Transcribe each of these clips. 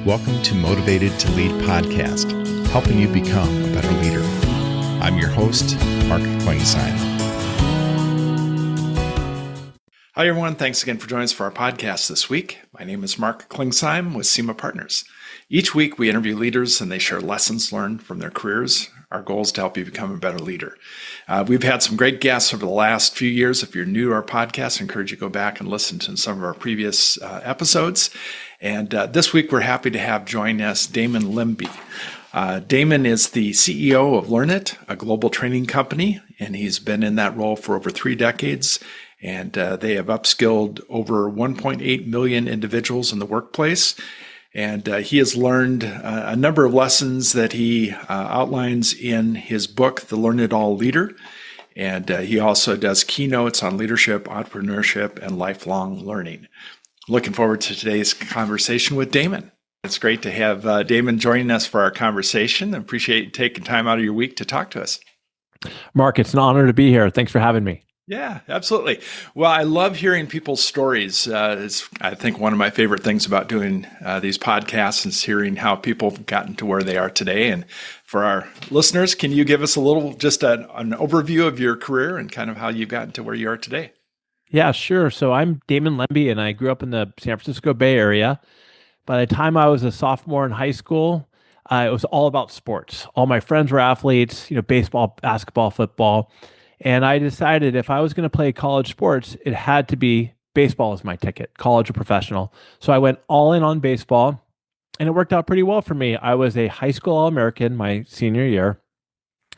Welcome to Motivated to Lead podcast, helping you become a better leader. I'm your host, Mark Klingsheim. Hi, everyone. Thanks again for joining us for our podcast this week. My name is Mark Klingsheim with SEMA Partners. Each week, we interview leaders and they share lessons learned from their careers. Our goal is to help you become a better leader. We've had some great guests over the last few years. If you're new to our podcast, I encourage you to go back and listen to some of our previous episodes. And this week, we're happy to have join us Daron Lembi. Damon is the CEO of Learnit, a global training company, and he's been in that role for over 3 decades. And they have upskilled over 1.8 million individuals in the workplace. And he has learned a number of lessons that he outlines in his book, The Learn It All Leader. And he also does keynotes on leadership, entrepreneurship, and lifelong learning. Looking forward to today's conversation with Damon. It's great to have Damon joining us for our conversation. I appreciate you taking time out of your week to talk to us. Mark, it's an honor to be here. Thanks for having me. Yeah, absolutely. Well, I love hearing people's stories. It's, I think, one of my favorite things about doing these podcasts is hearing how people have gotten to where they are today. And for our listeners, can you give us a little, just an overview of your career and kind of how you've gotten to where you are today? Yeah, sure. So I'm Daron Lembi, and I grew up in the San Francisco Bay Area. By the time I was a sophomore in high school, it was all about sports. All my friends were athletes, baseball, basketball, football. And I decided if I was going to play college sports, it had to be baseball as my ticket, college or professional. So I went all in on baseball, and it worked out pretty well for me. I was a high school All-American my senior year,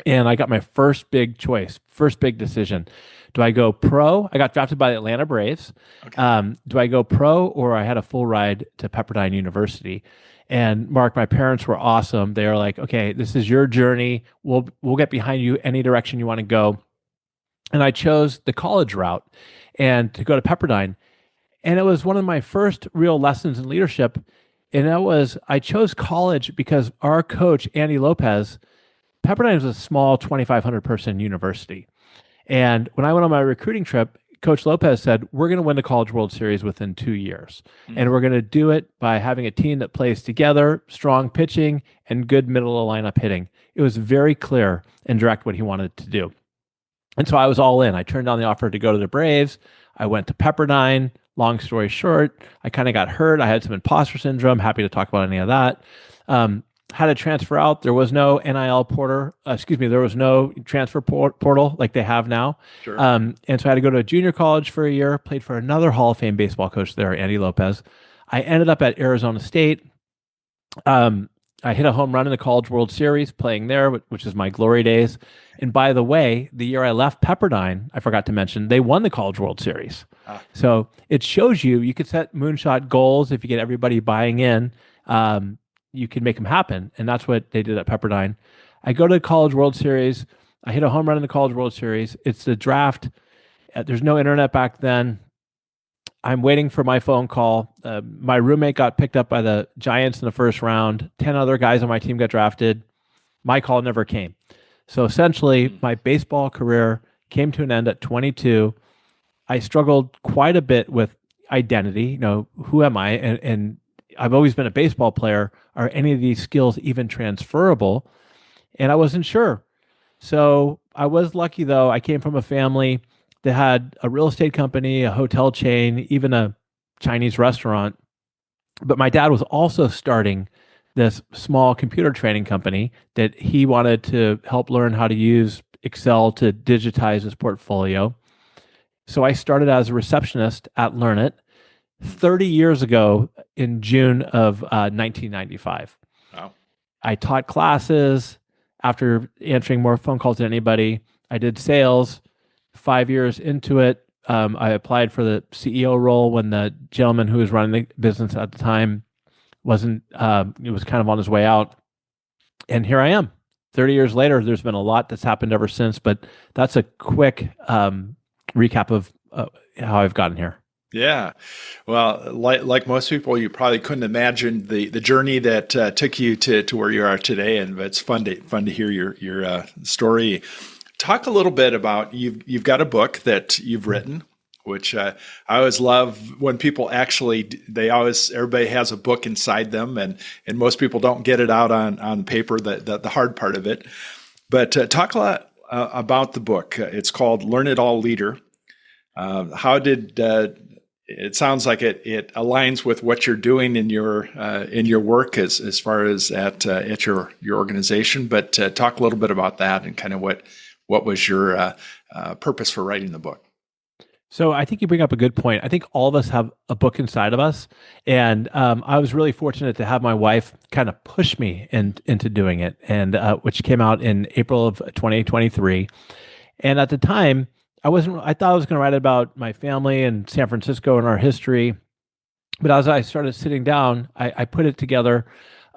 and I got my first big choice, first big decision. Do I go pro? I got drafted by the Atlanta Braves. Okay. Do I go pro, or I had a full ride to Pepperdine University? And Mark, my parents were awesome. They were like, okay, this is your journey. We'll get behind you any direction you want to go. And I chose the college route and to go to Pepperdine. And it was one of my first real lessons in leadership. And I chose college because our coach, Andy Lopez, Pepperdine was a small 2,500 person university. And when I went on my recruiting trip, Coach Lopez said, we're going to win the College World Series within 2 years. Mm-hmm. And we're going to do it by having a team that plays together, strong pitching, and good middle of lineup hitting. It was very clear and direct what he wanted to do. And so I was all in. I turned down the offer to go to the Braves. I went to Pepperdine. Long story short, I kind of got hurt. I had some imposter syndrome. Happy to talk about any of that. Had to transfer out. There was no there was no transfer portal like they have now. Sure. And so I had to go to a junior college for a year, played for another Hall of Fame baseball coach there, Andy Lopez. I ended up at Arizona State. I hit a home run in the College World Series playing there, which is my glory days. And by the way, the year I left Pepperdine, I forgot to mention, they won the College World Series. So it shows you could set moonshot goals. If you get everybody buying in, you can make them happen. And that's what they did at Pepperdine. I go to the College World Series. I hit a home run in the College World Series. It's the draft. There's no internet back then. I'm waiting for my phone call. My roommate got picked up by the Giants in the first round. 10 other guys on my team got drafted. My call never came. So essentially, my baseball career came to an end at 22. I struggled quite a bit with identity. Who am I? And I've always been a baseball player. Are any of these skills even transferable? And I wasn't sure. So I was lucky, though. I came from a family that had a real estate company, a hotel chain, even a Chinese restaurant. But my dad was also starting this small computer training company that he wanted to help learn how to use Excel to digitize his portfolio. So I started as a receptionist at Learnit 30 years ago in June of 1995. Wow. I taught classes after answering more phone calls than anybody. I did sales. 5 years into it, I applied for the CEO role when the gentleman who was running the business at the time wasn't, it was kind of on his way out. And here I am. 30 years later, there's been a lot that's happened ever since, but that's a quick recap of how I've gotten here. Yeah. Well, like most people, you probably couldn't imagine the journey that took you to where you are today. And it's fun to hear your story. Talk a little bit about, you've got a book that you've written. which I always love when people actually, everybody has a book inside them, and most people don't get it out on paper, the hard part of it. But talk a lot about the book. It's called Learnit All Leader. How did it sounds like it aligns with what you're doing in your work as far as at your organization. But talk a little bit about that and kind of what was your purpose for writing the book. So I think you bring up a good point. I think all of us have a book inside of us. And I was really fortunate to have my wife kind of push me into doing it, and which came out in April of 2023. And at the time, I thought I was going to write about my family and San Francisco and our history. But as I started sitting down, I put it together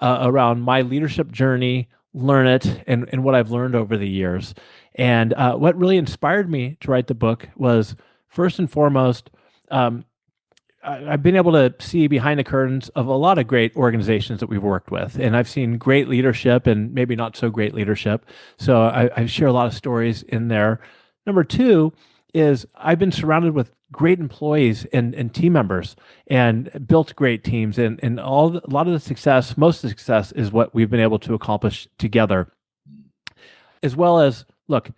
around my leadership journey, Learnit, and what I've learned over the years. And what really inspired me to write the book was, first and foremost, I've been able to see behind the curtains of a lot of great organizations that we've worked with. And I've seen great leadership and maybe not so great leadership. So I share a lot of stories in there. Number two is I've been surrounded with great employees and team members and built great teams. And a lot of the success, most of the success is what we've been able to accomplish together. As well as, look,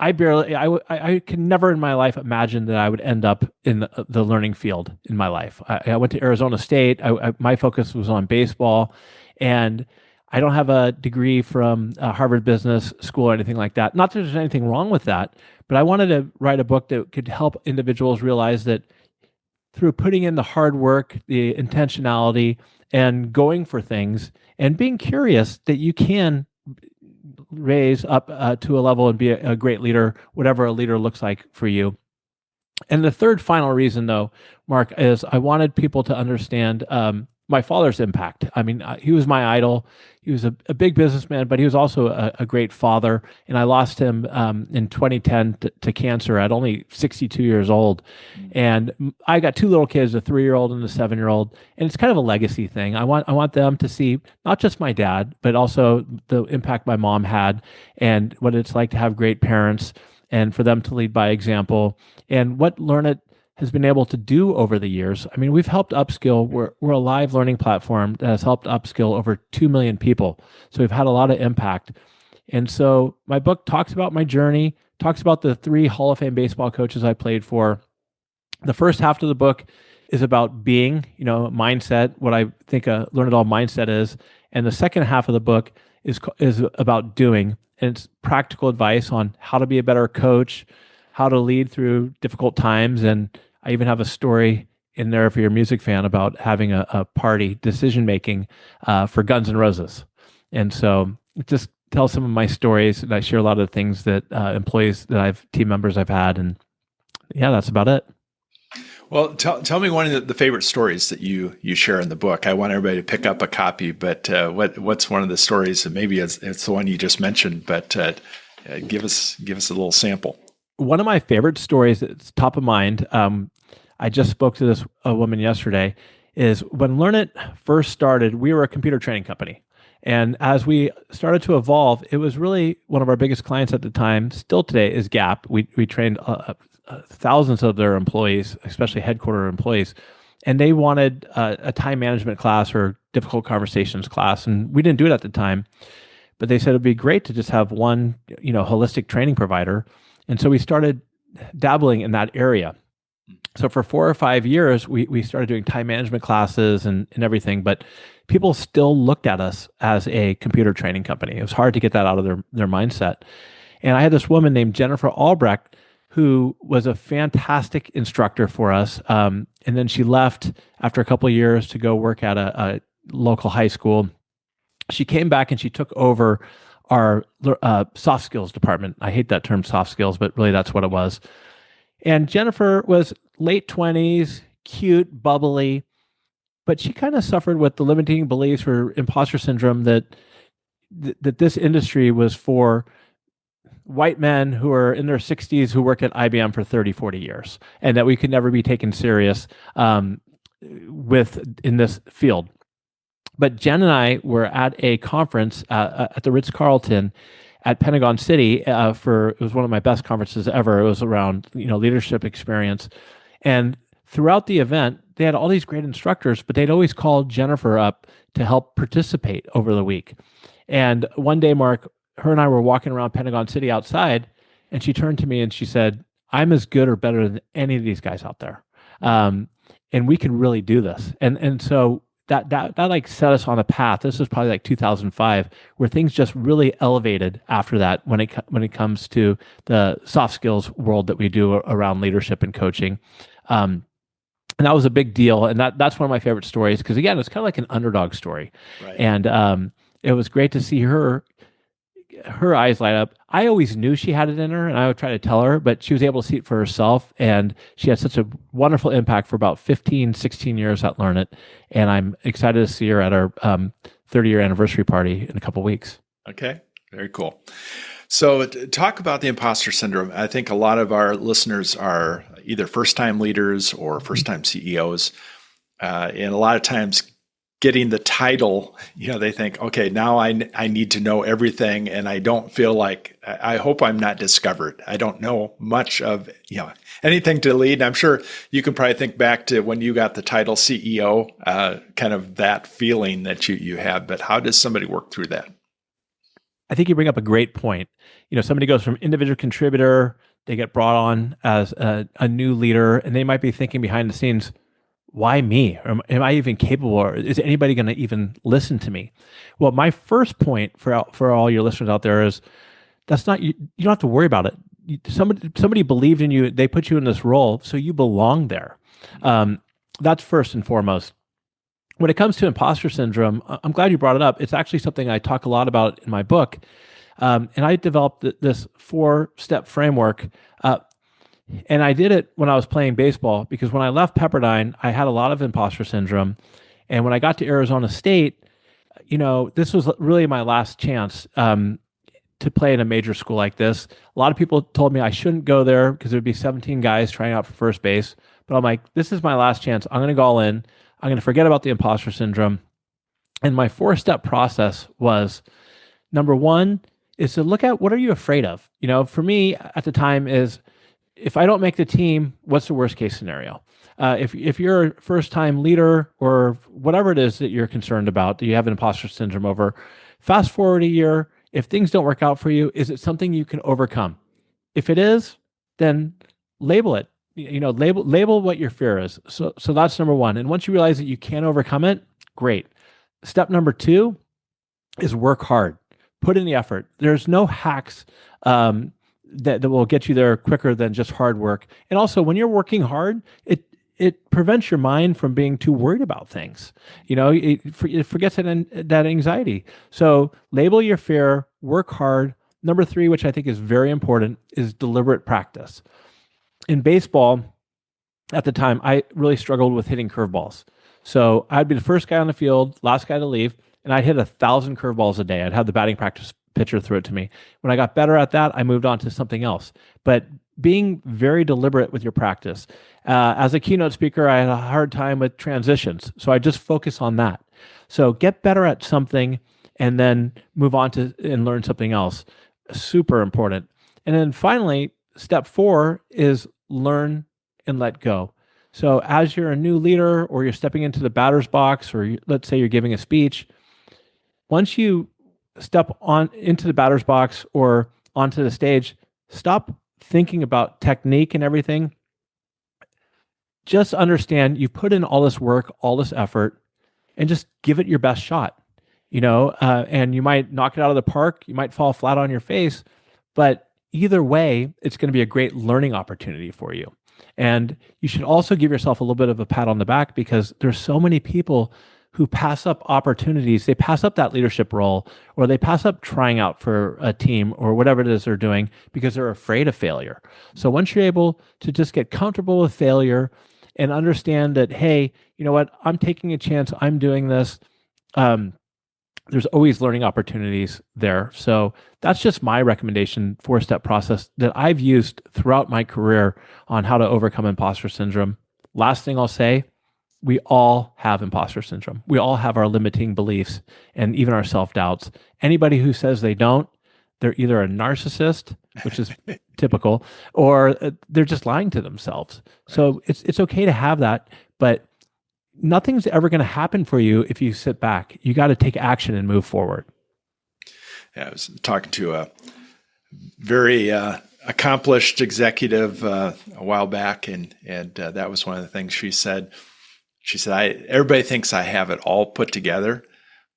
I can never in my life imagine that I would end up in the learning field in my life. I went to Arizona State. My focus was on baseball, and I don't have a degree from Harvard Business School or anything like that. Not that there's anything wrong with that, but I wanted to write a book that could help individuals realize that through putting in the hard work, the intentionality, and going for things, and being curious, that you can raise up to a level and be a great leader, whatever a leader looks like for you. And the third final reason, though, Mark, is I wanted people to understand my father's impact. I mean, he was my idol. He was a big businessman, but he was also a great father. And I lost him in 2010 to cancer at only 62 years old. And I got two little kids, a 3-year-old and a 7-year-old. And it's kind of a legacy thing. I want them to see not just my dad, but also the impact my mom had and what it's like to have great parents and for them to lead by example. And what Learnit has been able to do over the years. I mean, we've helped upskill. We're a live learning platform that has helped upskill over 2 million people. So we've had a lot of impact. And so my book talks about my journey, talks about the 3 Hall of Fame baseball coaches I played for. The first half of the book is about being, mindset, what I think a Learn It All mindset is. And the second half of the book is about doing. And it's practical advice on how to be a better coach, how to lead through difficult times. And I even have a story in there, if you're a music fan, about having a party decision-making for Guns N' Roses. And so just tell some of my stories, and I share a lot of the things that team members I've had. And yeah, that's about it. Well, tell me one of the favorite stories that you share in the book. I want everybody to pick up a copy, but what's one of the stories? And maybe it's the one you just mentioned, but give us a little sample. One of my favorite stories that's top of mind, I just spoke to this woman yesterday, is when Learnit first started, we were a computer training company. And as we started to evolve, it was really one of our biggest clients at the time, still today, is Gap. We trained thousands of their employees, especially headquarter employees, and they wanted a time management class or difficult conversations class. And we didn't do it at the time, but they said it'd be great to just have one, holistic training provider. And so we started dabbling in that area. So for 4 or 5 years, we started doing time management classes and everything, but people still looked at us as a computer training company. It was hard to get that out of their mindset. And I had this woman named Jennifer Albrecht, who was a fantastic instructor for us. And then she left after a couple of years to go work at a local high school. She came back and she took over our soft skills department. I hate that term, soft skills, but really that's what it was. And Jennifer was late 20s, cute, bubbly, but she kind of suffered with the limiting beliefs or imposter syndrome that this industry was for white men who are in their 60s who worked at IBM for 30, 40 years, and that we could never be taken serious in this field. But Jen and I were at a conference at the Ritz-Carlton at Pentagon City it was one of my best conferences ever. It was around leadership experience, And throughout the event, they had all these great instructors, but they'd always call Jennifer up to help participate over the week. And one day, Mark, her and I were walking around Pentagon City outside, and she turned to me and she said, I'm as good or better than any of these guys out there. And we can really do this. And so that like set us on a path. This was probably like 2005, where things just really elevated after that when it comes to the soft skills world that we do around leadership and coaching. And that was a big deal. And that's one of my favorite stories because, again, it's kind of like an underdog story. Right. And it was great to see her eyes light up. I always knew she had it in her, and I would try to tell her, but she was able to see it for herself. And she had such a wonderful impact for about 15, 16 years at Learnit. And I'm excited to see her at our 30-year anniversary party in a couple of weeks. Okay, very cool. So talk about the imposter syndrome. I think a lot of our listeners are either first-time leaders or first-time CEOs. And a lot of times getting the title, they think, okay, now I need to know everything. And I don't feel like, I hope I'm not discovered. I don't know much of, anything to lead. I'm sure you can probably think back to when you got the title CEO, kind of that feeling that you have. But how does somebody work through that? I think you bring up a great point. Somebody goes from individual contributor, they get brought on as a new leader, and they might be thinking behind the scenes, why me? Or am I even capable? Or is anybody going to even listen to me? Well, my first point for all your listeners out there is that's not, you don't have to worry about it. Somebody believed in you. They put you in this role, so you belong there. That's first and foremost. When it comes to imposter syndrome, I'm glad you brought it up. It's actually something I talk a lot about in my book. And I developed this 4-step framework. And I did it when I was playing baseball because when I left Pepperdine, I had a lot of imposter syndrome. And when I got to Arizona State, this was really my last chance to play in a major school like this. A lot of people told me I shouldn't go there because there'd be 17 guys trying out for first base. But I'm like, this is my last chance. I'm going to go all in. I'm going to forget about the imposter syndrome. And my 4-step process was, number one is to look at what are you afraid of? For me at the time is, if I don't make the team, what's the worst case scenario? If you're a first-time leader or whatever it is that you're concerned about, that you have an imposter syndrome over, fast forward a year, if things don't work out for you, is it something you can overcome? If it is, then label it. Label what your fear is. So that's number one. And once you realize that you can overcome it, great. Step number 2 is work hard. Put in the effort. There's no hacks that will get you there quicker than just hard work. And also, when you're working hard, it prevents your mind from being too worried about things. It forgets that anxiety. So label your fear, work hard. Number 3, which I think is very important, is deliberate practice. In baseball, at the time, I really struggled with hitting curveballs. So I'd be the first guy on the field, last guy to leave, and I'd hit 1,000 curveballs a day. I'd have the batting practice pitcher threw it to me. When I got better at that, I moved on to something else. But being very deliberate with your practice. As a keynote speaker, I had a hard time with transitions. So I just focus on that. So get better at something and then move on to and learn something else. Super important. And then finally, step 4 is learn and let go. So as you're a new leader or you're stepping into the batter's box, or let's say you're giving a speech, once you step on into the batter's box or onto the stage, stop thinking about technique and everything. Just understand you put in all this work, all this effort, and just give it your best shot. And you might knock it out of the park. You might fall flat on your face, but either way, it's going to be a great learning opportunity for you. And you should also give yourself a little bit of a pat on the back because there's so many people who pass up opportunities. They pass up that leadership role, or they pass up trying out for a team or whatever it is they're doing because they're afraid of failure. So once you're able to just get comfortable with failure and understand that, hey, you know what, I'm taking a chance, I'm doing this, there's always learning opportunities there. So that's just my recommendation, 4-step process that I've used throughout my career on how to overcome imposter syndrome. Last thing I'll say, we all have imposter syndrome. We all have our limiting beliefs and even our self-doubts. Anybody who says they don't, they're either a narcissist which is typical, or they're just lying to themselves. Right. So it's okay to have that, but nothing's ever going to happen for you if you sit back. You got to take action and move forward. Yeah, I was talking to a very accomplished executive a while back, and that was one of the things she said. She said, everybody thinks I have it all put together,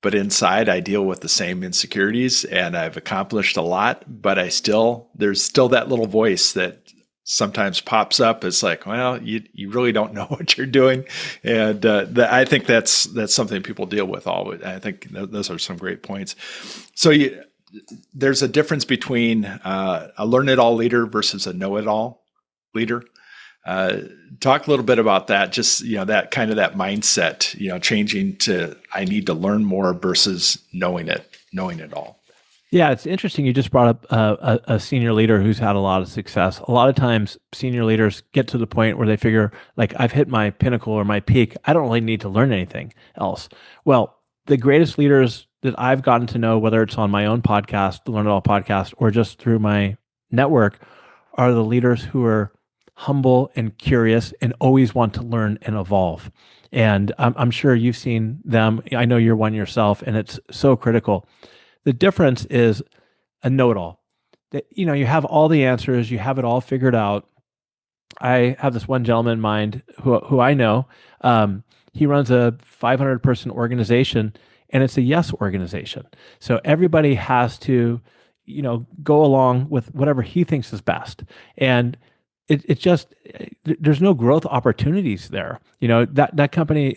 but inside I deal with the same insecurities, and I've accomplished a lot, but there's still that little voice that sometimes pops up. It's like, well, you really don't know what you're doing. And I think that's something people deal with always. I think those are some great points. So there's a difference between a learn-it-all leader versus a know-it-all leader. Talk a little bit about that, just, that kind of that mindset, changing to, I need to learn more versus knowing it all. Yeah, it's interesting. You just brought up a senior leader who's had a lot of success. A lot of times senior leaders get to the point where they figure, like, I've hit my pinnacle or my peak. I don't really need to learn anything else. Well, the greatest leaders that I've gotten to know, whether it's on my own podcast, the Learn It All podcast, or just through my network, are the leaders who are humble and curious and always want to learn and evolve. And I'm sure you've seen them. I know you're one yourself, and it's so critical. The difference is a know-it-all. That, you have all the answers, you have it all figured out. I have this one gentleman in mind who I know. He runs a 500-person organization, and it's a yes organization. So everybody has to, go along with whatever he thinks is best. And it just, there's no growth opportunities there. That company,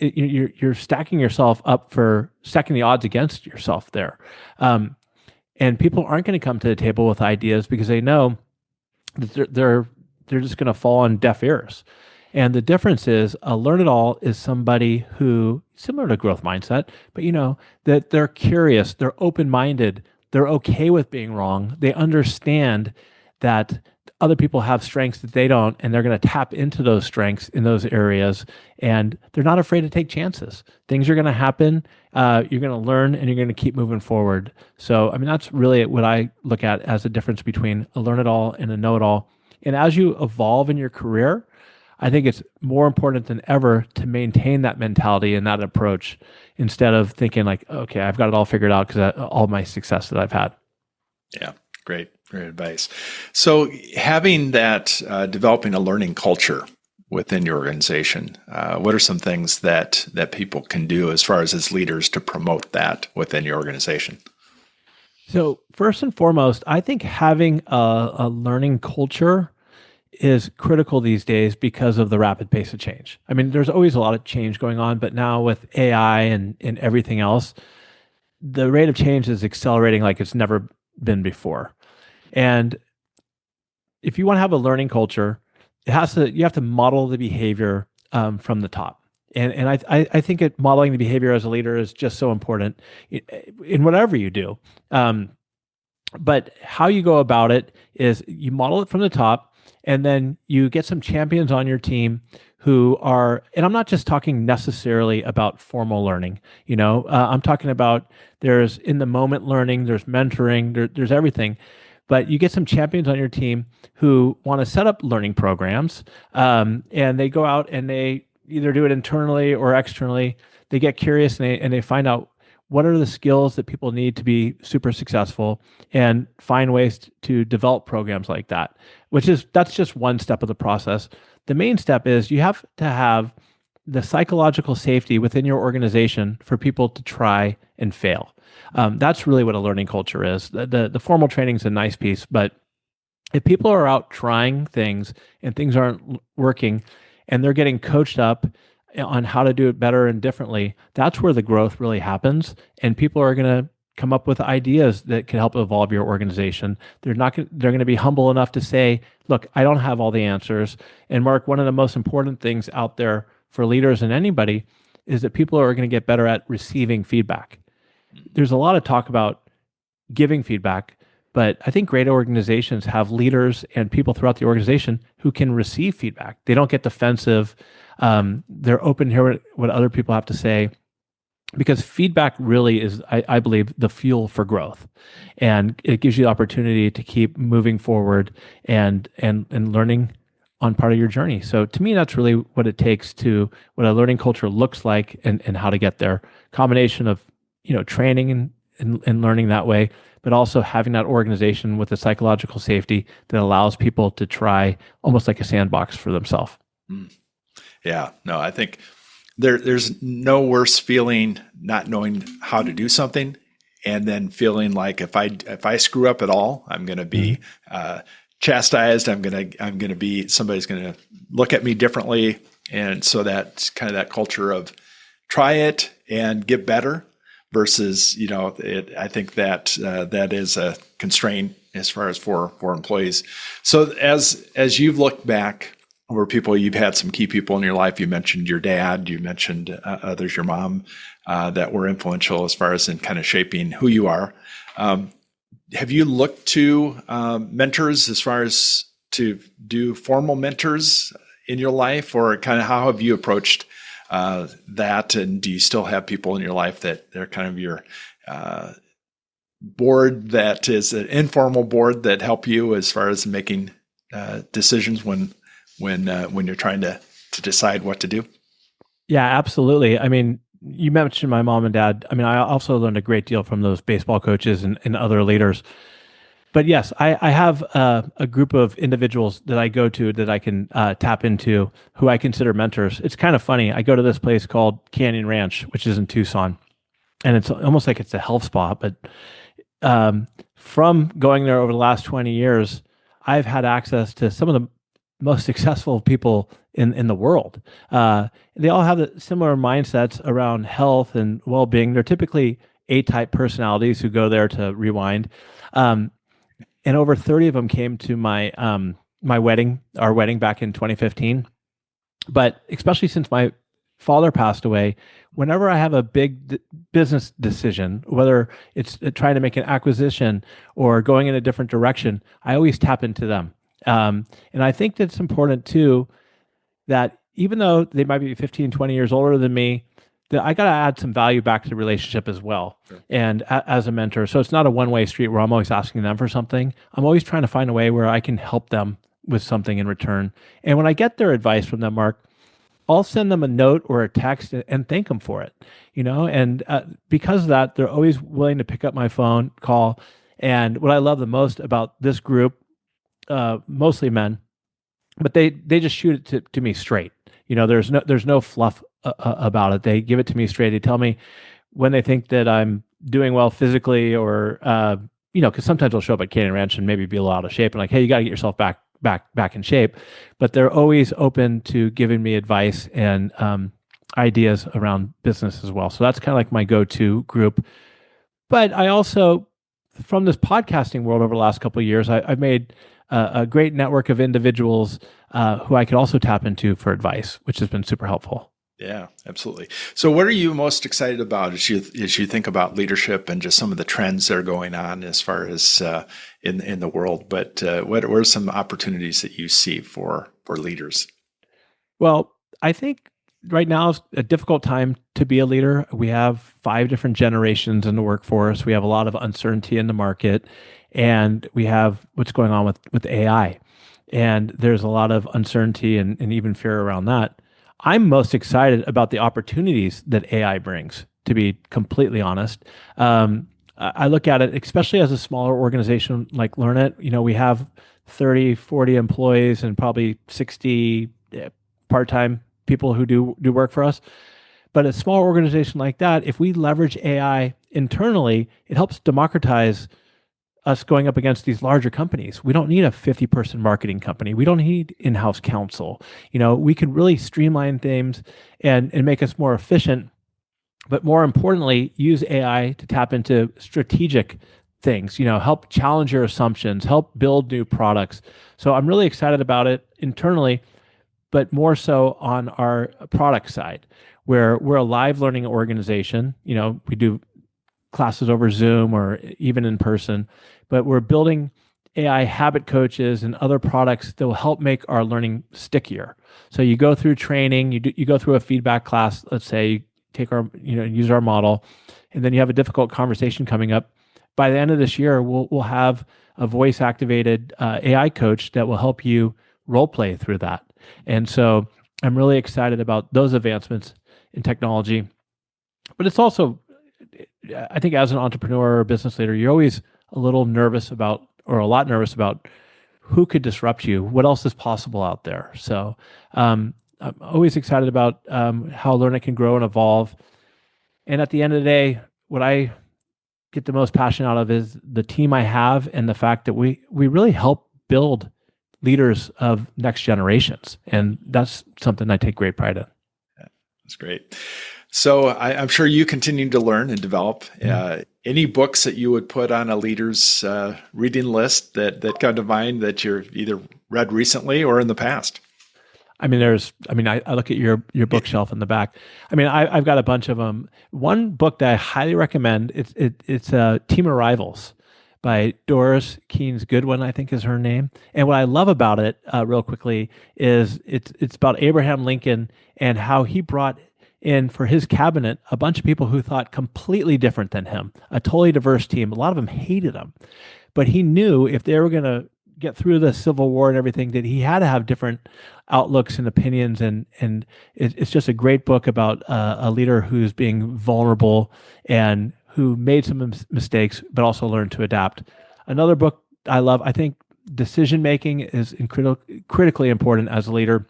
you're stacking yourself up for stacking the odds against yourself there. And people aren't going to come to the table with ideas because they know that they're just going to fall on deaf ears. And the difference is a learn-it-all is somebody who, similar to growth mindset, but that they're curious, they're open-minded, they're okay with being wrong. They understand that other people have strengths that they don't, and they're going to tap into those strengths in those areas. And they're not afraid to take chances. Things are going to happen. You're going to learn, and you're going to keep moving forward. So, that's really what I look at as the difference between a learn-it-all and a know-it-all. And as you evolve in your career, I think it's more important than ever to maintain that mentality and that approach instead of thinking like, okay, I've got it all figured out because all my success that I've had. Yeah, great advice. So having that, developing a learning culture within your organization, what are some things that people can do as far as leaders to promote that within your organization? So first and foremost, I think having a learning culture is critical these days because of the rapid pace of change. There's always a lot of change going on, but now with AI and everything else, the rate of change is accelerating like it's never been before. And if you want to have a learning culture, you have to model the behavior from the top. And I think modeling the behavior as a leader is just so important in whatever you do. But how you go about it is you model it from the top, and then you get some champions on your team who are, and I'm not just talking necessarily about formal learning. I'm talking about there's in the moment learning, there's mentoring, there's everything. But you get some champions on your team who want to set up learning programs, and they go out and they either do it internally or externally. They get curious and they find out what are the skills that people need to be super successful and find ways to develop programs like that, that's just one step of the process. The main step is you have to have the psychological safety within your organization for people to try and fail. That's really what a learning culture is. The formal training is a nice piece, but if people are out trying things and things aren't working and they're getting coached up on how to do it better and differently, that's where the growth really happens. And people are going to come up with ideas that can help evolve your organization. They're going to be humble enough to say, look, I don't have all the answers. And Mark, one of the most important things out there for leaders and anybody is that people are going to get better at receiving feedback. There's a lot of talk about giving feedback, but I think great organizations have leaders and people throughout the organization who can receive feedback. They don't get defensive. They're open to hear what other people have to say. because feedback really is, I believe, the fuel for growth, and it gives you the opportunity to keep moving forward and learning on part of your journey. So to me, that's really what it takes to what a learning culture looks like, and how to get there. Combination of training and learning that way, but also having that organization with the psychological safety that allows people to try almost like a sandbox for themselves. Yeah, no, I think there's no worse feeling not knowing how to do something, and then feeling like if I screw up at all, I'm going to be chastised. I'm gonna be, somebody's going to look at me differently, and so that's kind of that culture of try it and get better versus I think that that is a constraint as far as for employees. So as you've looked back over people, you've had some key people in your life. You mentioned your dad, you mentioned others, your mom, that were influential as far as in kind of shaping who you are. Have you looked to mentors as far as to do formal mentors in your life, or kind of how have you approached that? And do you still have people in your life that they're kind of your board, that is an informal board that help you as far as making decisions when you're trying to decide what to do? Yeah, absolutely. I mean, you mentioned my mom and dad. I mean, I also learned a great deal from those baseball coaches and other leaders. But yes, I have a group of individuals that I go to that I can tap into, who I consider mentors. It's kind of funny. I go to this place called Canyon Ranch, which is in Tucson, and it's almost like it's a health spa. But from going there over the last 20 years, I've had access to some of the most successful people in the world. They all have similar mindsets around health and well-being. They're typically A-type personalities who go there to rewind. And over 30 of them came to my our wedding back in 2015. But especially since my father passed away, whenever I have a big business decision, whether it's trying to make an acquisition or going in a different direction, I always tap into them. And I think that's important too, that even though they might be 15, 20 years older than me, that I got to add some value back to the relationship as well. Sure. And as a mentor, so it's not a one-way street where I'm always asking them for something. I'm always trying to find a way where I can help them with something in return. And when I get their advice from them, Mark, I'll send them a note or a text and thank them for it, and because of that, they're always willing to pick up my phone, call. And what I love the most about this group, mostly men, but they just shoot it to me straight. There's no fluff about it. They give it to me straight. They tell me when they think that I'm doing well physically, or because sometimes I'll show up at Canyon Ranch and maybe be a little out of shape, and like, hey, you got to get yourself back in shape. But they're always open to giving me advice and ideas around business as well. So that's kind of like my go-to group. But I also, from this podcasting world over the last couple of years, I've made a great network of individuals who I could also tap into for advice, which has been super helpful. Yeah, absolutely. So what are you most excited about as you think about leadership and just some of the trends that are going on as far as in the world? But what are some opportunities that you see for leaders? Well, I think right now is a difficult time to be a leader. We have 5 different generations in the workforce. We have a lot of uncertainty in the market, and we have what's going on with AI. And there's a lot of uncertainty and even fear around that. I'm most excited about the opportunities that AI brings, to be completely honest. I look at it, especially as a smaller organization like Learnit. We have 30, 40 employees and probably 60 part-time people who do work for us. But a small organization like that, if we leverage AI internally, it helps democratize us going up against these larger companies. We don't need a 50-person marketing company. We don't need in-house counsel. We could really streamline things and make us more efficient, but more importantly, use AI to tap into strategic things, help challenge your assumptions, help build new products. So I'm really excited about it internally, but more so on our product side, where we're a live learning organization. We do classes over Zoom or even in person, but we're building AI habit coaches and other products that will help make our learning stickier. So you go through training, you go through a feedback class, let's say take our, use our model, and then you have a difficult conversation coming up. By the end of this year, we'll have a voice activated AI coach that will help you role play through that. And so I'm really excited about those advancements in technology. But it's also, I think, as an entrepreneur or business leader, you're always a little nervous about, or a lot nervous about, who could disrupt you? What else is possible out there? So I'm always excited about how Learnit can grow and evolve. And at the end of the day, what I get the most passion out of is the team I have, and the fact that we really help build leaders of next generations. And that's something I take great pride in. Yeah, that's great. So I'm sure you continue to learn and develop. Any books that you would put on a leader's reading list that come to mind that you're either read recently or in the past? I look at your bookshelf in the back. I've got a bunch of them. One book that I highly recommend, it's Team of Rivals by Doris Keanes Goodwin, I think is her name. And what I love about it, real quickly, is it's about Abraham Lincoln and how he brought in for his cabinet a bunch of people who thought completely different than him, a totally diverse team. A lot of them hated him, but he knew if they were going to get through the Civil War and everything, that he had to have different outlooks and opinions. And it's just a great book about a leader who's being vulnerable and who made some mistakes, but also learned to adapt. Another book I love, I think decision making is critically important as a leader.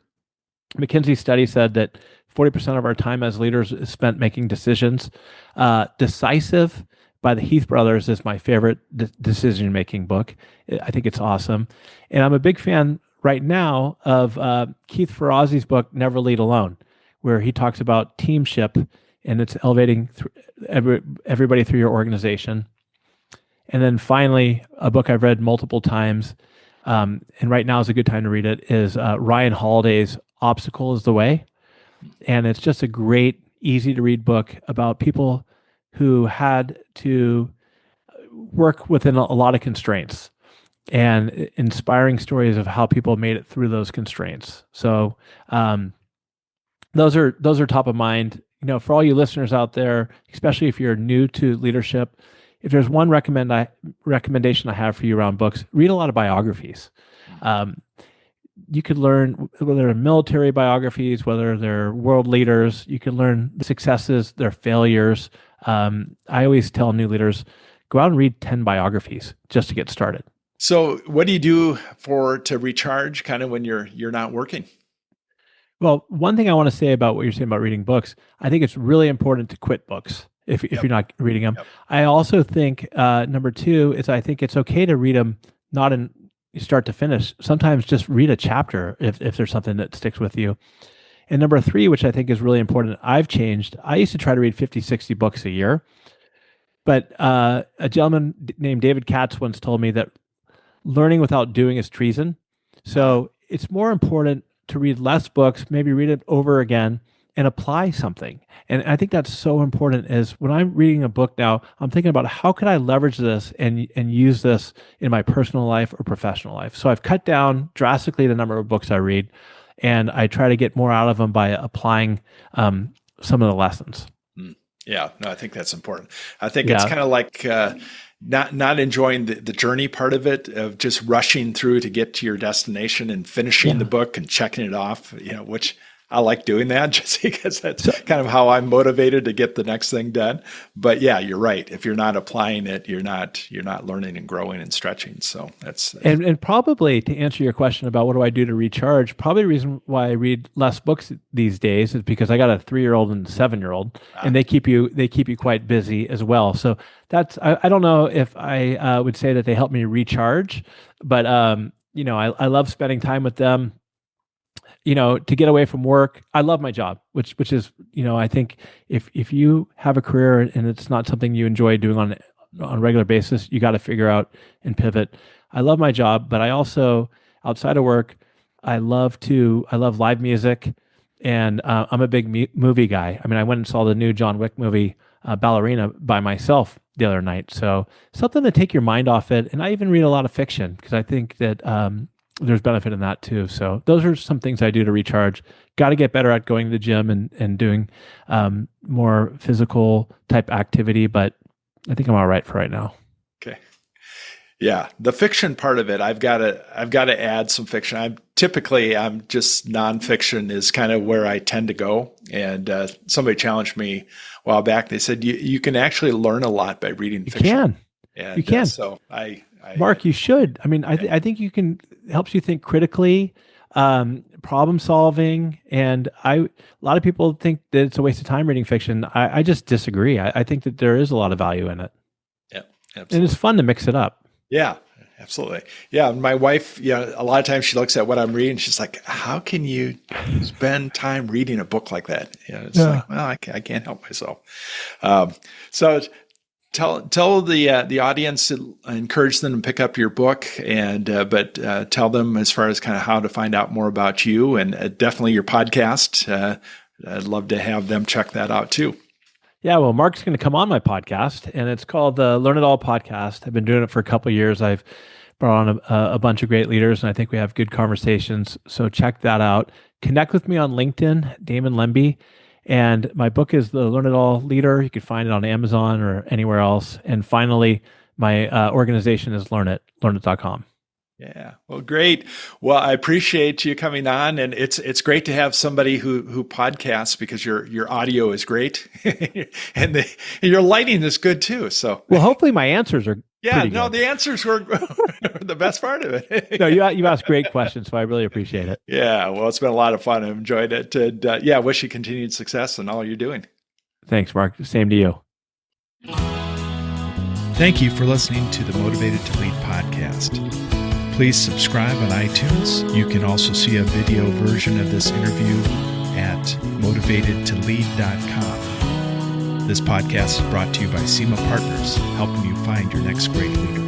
McKinsey's study said that 40% of our time as leaders is spent making decisions. Decisive by the Heath brothers is my favorite decision-making book. I think it's awesome. And I'm a big fan right now of Keith Ferrazzi's book, Never Lead Alone, where he talks about teamship, and it's elevating everybody through your organization. And then finally, a book I've read multiple times, and right now is a good time to read it, is Ryan Holiday's Obstacle is the Way. And it's just a great, easy to read book about people who had to work within a lot of constraints, and inspiring stories of how people made it through those constraints. So those are top of mind. For all you listeners out there, especially if you're new to leadership, if there's one recommendation I have for you around books, read a lot of biographies. You could learn, whether they're military biographies, whether they're world leaders, you can learn the successes, their failures. I always tell new leaders, go out and read 10 biographies just to get started. So what do you do to recharge kind of when you're not working? Well, one thing I want to say about what you're saying about reading books, I think it's really important to quit books if you're not reading them. Yep. I also think number two is, I think it's okay to read them not in start to finish. Sometimes just read a chapter if there's something that sticks with you. And number three, which I think is really important, I've changed. I used to try to read 50, 60 books a year. But a gentleman named David Katz once told me that learning without doing is treason. So it's more important to read less books, maybe read it over again, and apply something. And I think that's so important. Is when I'm reading a book now, I'm thinking about how could I leverage this and use this in my personal life or professional life. So I've cut down drastically the number of books I read, and I try to get more out of them by applying some of the lessons. Yeah, no, I think that's important. I think it's kind of like not enjoying the journey part of it, of just rushing through to get to your destination and finishing the book and checking it off, which I like doing that just because that's kind of how I'm motivated to get the next thing done. But yeah, you're right. If you're not applying it, you're not learning and growing and stretching. So that's and probably to answer your question about what do I do to recharge, probably the reason why I read less books these days is because I got a 3-year-old and a 7-year-old, and they keep you quite busy as well. So that's I don't know if I would say that they help me recharge, but I love spending time with them. To get away from work. I love my job, which is, I think if you have a career and it's not something you enjoy doing on a regular basis, you got to figure out and pivot. I love my job, but I also, outside of work, I love live music, and I'm a big movie guy. I went and saw the new John Wick movie, Ballerina, by myself the other night. So something to take your mind off it. And I even read a lot of fiction because I think that there's benefit in that too. So those are some things I do to recharge. Got to get better at going to the gym and doing more physical type activity, but I think I'm all right for right now. Okay. Yeah, the fiction part of it, I've got to add some fiction. I'm just nonfiction is kind of where I tend to go. And somebody challenged me a while back. They said you can actually learn a lot by reading fiction. You can. And, you can. So Mark, you should. I mean, I think you can. Helps you think critically, problem solving, and a lot of people think that it's a waste of time reading fiction. I just disagree. I think that there is a lot of value in it. Yeah, absolutely. And it's fun to mix it up. Yeah, absolutely. Yeah, my wife, a lot of times she looks at what I'm reading. She's like, "How can you spend time reading a book like that?" It's like, well, I can't help myself. So tell the audience, encourage them to pick up your book, and but tell them as far as kind of how to find out more about you, and definitely your podcast. I'd love to have them check that out too. Yeah, well, Mark's going to come on my podcast, and it's called the Learn It All podcast. I've been doing it for a couple of years. I've brought on a bunch of great leaders, and I think we have good conversations. So check that out. Connect with me on LinkedIn, Damon Lembi. And my book is The Learn It All Leader. You can find it on Amazon or anywhere else. And finally, my organization is Learnit, learnit.com. Yeah. Well, great. Well, I appreciate you coming on, and it's great to have somebody who podcasts because your audio is great, and your lighting is good too. So, well, hopefully my answers are. No, the answers were the best part of it. No, you asked great questions, so I really appreciate it. Yeah. Well, it's been a lot of fun. I've enjoyed it. And, wish you continued success in all you're doing. Thanks, Mark. Same to you. Thank you for listening to the Motivated to Lead podcast. Please subscribe on iTunes. You can also see a video version of this interview at motivatedtolead.com. This podcast is brought to you by SEMA Partners, helping you find your next great leader.